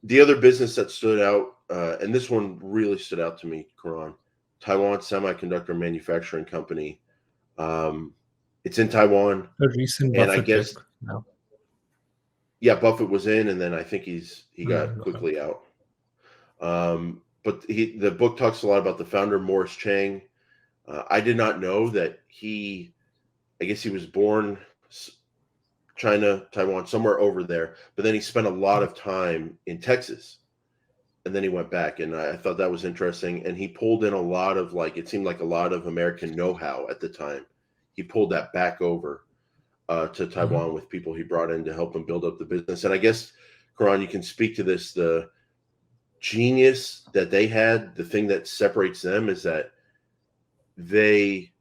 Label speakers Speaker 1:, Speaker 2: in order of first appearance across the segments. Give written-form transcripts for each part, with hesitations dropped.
Speaker 1: The other business that stood out, and this one really stood out to me, Karan, Taiwan Semiconductor Manufacturing Company. It's in Taiwan,
Speaker 2: A recent
Speaker 1: and I
Speaker 2: Buffett pick.
Speaker 1: guess
Speaker 2: No.
Speaker 1: Buffett was in, and then I think he got
Speaker 2: Okay.
Speaker 1: quickly out. But the book talks a lot about the founder, Morris Chang. I did not know that I guess he was born China, Taiwan, somewhere over there, but then he spent a lot of time in Texas, and then he went back, and I thought that was interesting. And he pulled in a lot of, like, it seemed like a lot of American know-how at the time. He pulled that back over to Taiwan with people he brought in to help him build up the business. And I guess, Karan, you can speak to this. The genius that they had, the thing that separates them is that they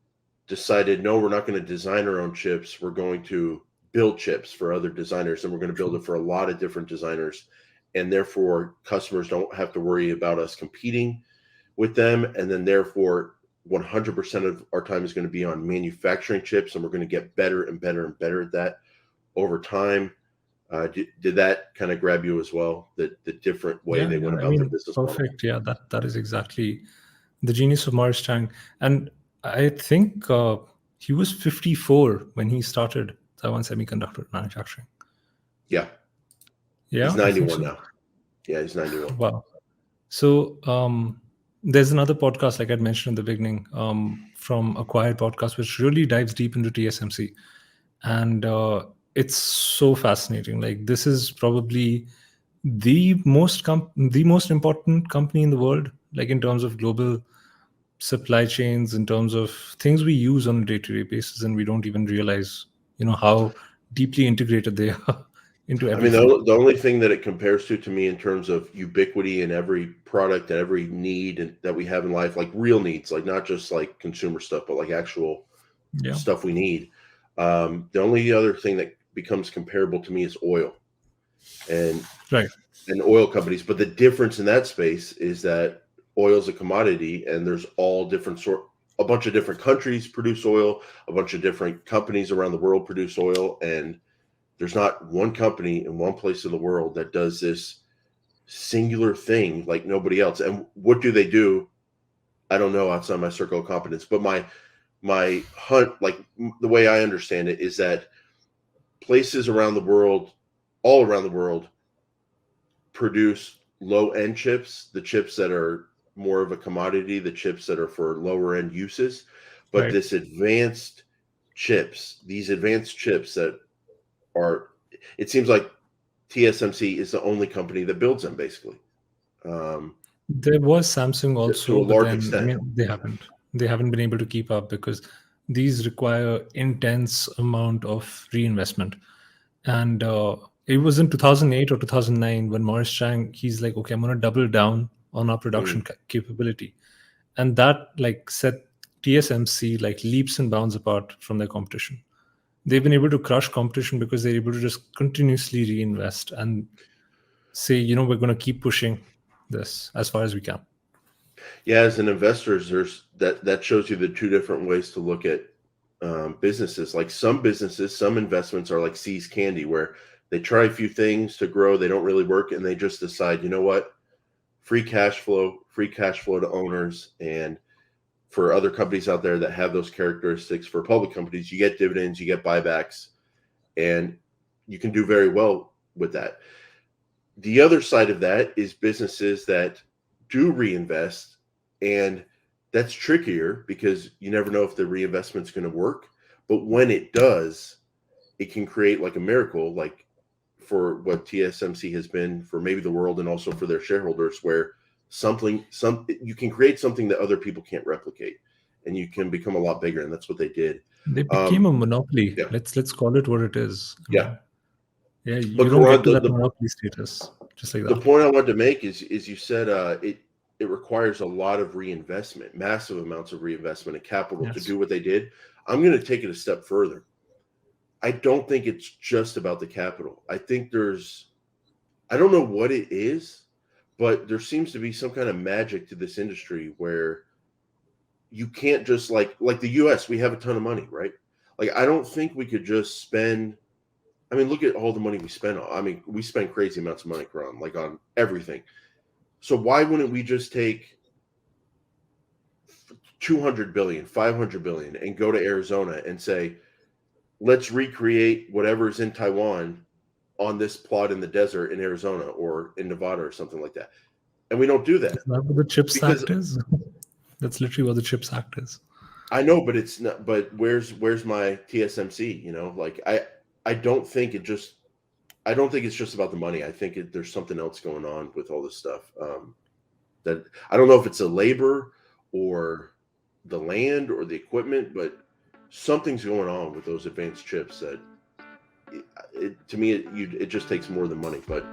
Speaker 1: decided, no, we're not going to design our own chips. We're going to build chips for other designers, and we're going to build it for a lot of different designers. And therefore, customers don't have to worry about us competing with them. And then therefore, 100% of our time is going to be on manufacturing chips, and we're going to get better and better and better at that over time. Did that kind of grab you as well? The different way they went about their business model?
Speaker 2: Perfect. Yeah, that is exactly the genius of Morris Chang. And I think he was 54 when he started Taiwan Semiconductor Manufacturing.
Speaker 1: Yeah.
Speaker 2: Yeah,
Speaker 1: he's 91 now. Yeah, he's 91.
Speaker 2: Wow. So there's another podcast, like I'd mentioned in the beginning, from Acquired Podcast, which really dives deep into TSMC. And it's so fascinating. Like, this is probably the most important company in the world, like in terms of global supply chains, in terms of things we use on a day-to-day basis, and we don't even realize, how deeply integrated they are into
Speaker 1: I mean,
Speaker 2: everything.
Speaker 1: the only thing that it compares to me in terms of ubiquity in every product and every need that we have in life, like real needs, like not just like consumer stuff, but like actual stuff we need. The only other thing that becomes comparable to me is oil and oil companies. But the difference in that space is that oil is a commodity, and there's all different a bunch of different countries produce oil, a bunch of different companies around the world produce oil, and there's not one company in one place of the world that does this singular thing like nobody else. And what do they do? I don't know outside my circle of competence, but my hunt, like the way I understand it, is that places around the world, all around the world, produce low-end chips, the chips that are more of a commodity, the chips that are for lower-end uses. But these advanced chips that are, it seems like TSMC is the only company that builds them, basically.
Speaker 2: There was Samsung also,
Speaker 1: to a large
Speaker 2: but then
Speaker 1: extent.
Speaker 2: I mean, they haven't been able to keep up because these require intense amount of reinvestment. And it was in 2008 or 2009 when Morris Chang, he's like, okay, I'm going to double down on our production capability, and that like set TSMC like leaps and bounds apart from their competition. They've been able to crush competition because they're able to just continuously reinvest and say, we're going to keep pushing this as far as we can.
Speaker 1: Yeah, as an investor, there's that shows you the two different ways to look at businesses. Like some businesses, some investments are like See's Candy, where they try a few things to grow, they don't really work, and they just decide, you know what, free cash flow to owners. And for other companies out there that have those characteristics, for public companies, you get dividends, you get buybacks, and you can do very well with that. The other side of that is businesses that do reinvest, and that's trickier because you never know if the reinvestment's going to work. But when it does, it can create like a miracle, like for what TSMC has been for maybe the world and also for their shareholders, where you can create something that other people can't replicate, and you can become a lot bigger. And that's what they did.
Speaker 2: They became a monopoly.
Speaker 1: Yeah.
Speaker 2: Let's call it what it is.
Speaker 1: Yeah.
Speaker 2: You
Speaker 1: But
Speaker 2: don't
Speaker 1: Karan,
Speaker 2: get to that monopoly status just like that.
Speaker 1: The point I wanted to make is you said it requires a lot of reinvestment, massive amounts of reinvestment and capital to do what they did. I'm going to take it a step further. I don't think it's just about the capital. I think I don't know what it is, but there seems to be some kind of magic to this industry where you can't just like the US, we have a ton of money, right? Like, I don't think we could just spend I mean, look at all the money we spend on. I mean, we spend crazy amounts of money, Karan, like on everything. So why wouldn't we just take 200 billion, 500 billion and go to Arizona and say, let's recreate whatever's in Taiwan on this plot in the desert in Arizona or in Nevada or something like that. And we don't do that.
Speaker 2: Is that what the CHIPS Act is? That's literally what the CHIPS Act is.
Speaker 1: I know, but it's not. But where's my TSMC? You know, like I don't think it's just about the money. I think there's something else going on with all this stuff. That I don't know if it's the labor or the land or the equipment, but something's going on with those advanced chips that to me it just takes more than money. But